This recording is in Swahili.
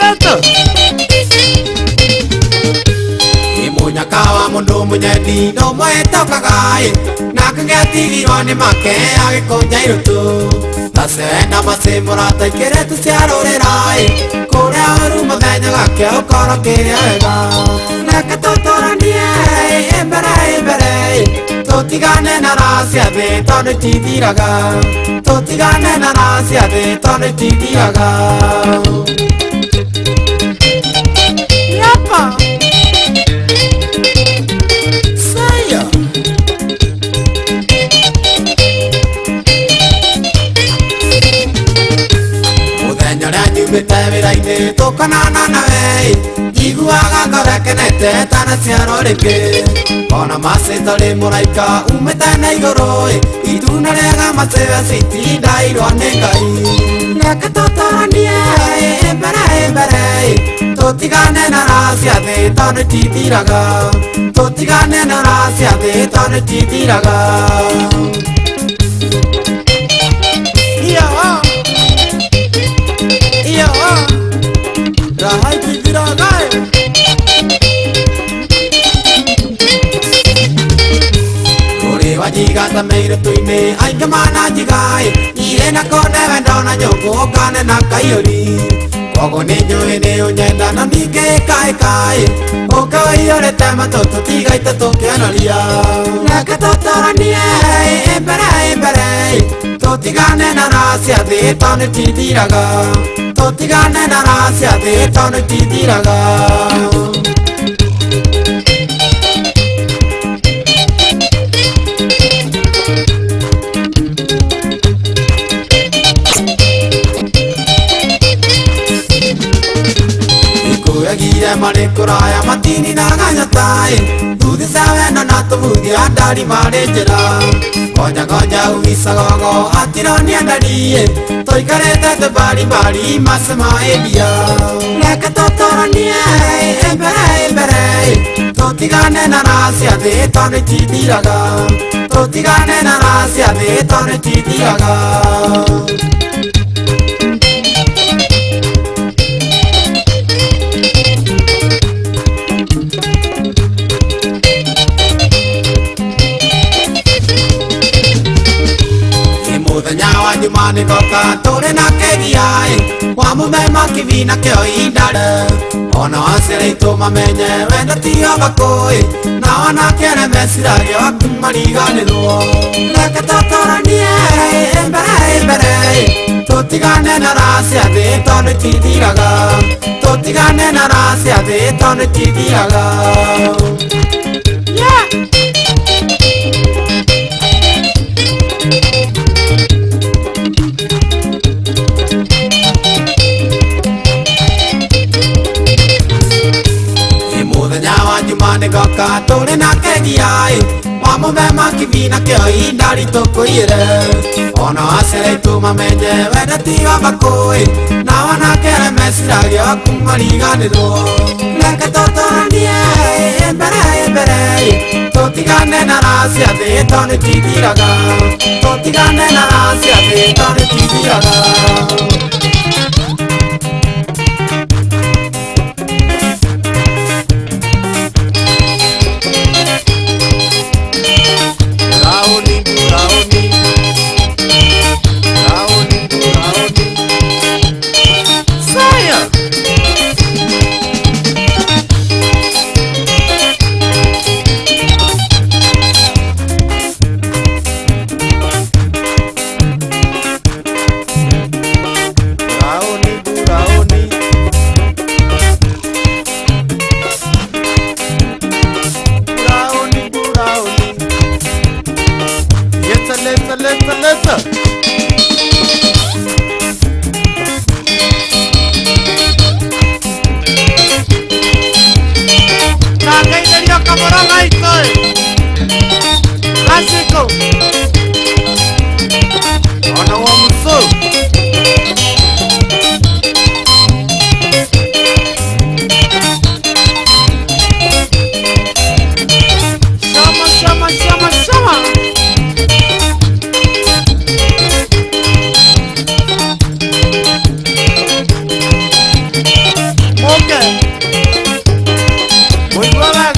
Leto. Imunya kawa mundu munyedi no mweto kagai. Nakangeti girone make age konjairu tu. Tasena masimura taikere tu siarorerai. Kore aru madenya gake ukora kirega. Nakatotoranie embere. Totigane na rasia de tone tidiraga. Totigane na rasia de tone tidiraga. Yapa. Saya. Muthenya ria nyumite wira-ini tukanana nawe. Njiguaga ngorekenete tana ciaro ringi. Ona macita ri muraika umite na iguru. Ituna riega maciwe citindairwo ni Ngai. Reke tutoranie embere. Totigane na racia thi tondu tithiraga. Totigane na racia thi tondu tithiraga. Rahai tithiraga. Kuri wajigata meiru tuine aikamana jigai. Irena kone wendona nyongo kane na kaiori. Kogo ninjui ni unyenda na nige kai. Ukawaiorete matoto tiga itatu kianaria. Reke tutoranie embere. Totigane na racia thi tondu tithiraga. Totigane na racia thi tondu tithiraga. Gire mare kuraya matini na ganyatai. Tuthi sawe na natumuthi andari mare njira. Goja uisagogo atironi andari. Toikarete te bari masema elia. Reke tutoranie embere. Totigane na racia thi tondu tithiraga. Totigane na racia thi tondu tithiraga. Muthenya wa Jumani goka turi na kegiai. Wa mumema kivina kio indare. Ona wasire itu mamenye wenda tiyo bakoi. Na wana kene mesiragio kumariganirwo. Reke tutoranie embere. Totigane na racia thi tondu tithiraga. Totigane na racia thi tondu tithiraga. Jumani goka turi na kegiai. Wa mumema kivina kio indari tukuire. Ona wasire itu mamenye wenda tiyo bakoi. Na wana kene mesiragio kumariganirwo. Reke tutoranie embere. Totigane na racia thi tondu tithiraga. Totigane na racia thi tondu tithiraga. mũke mũigua wega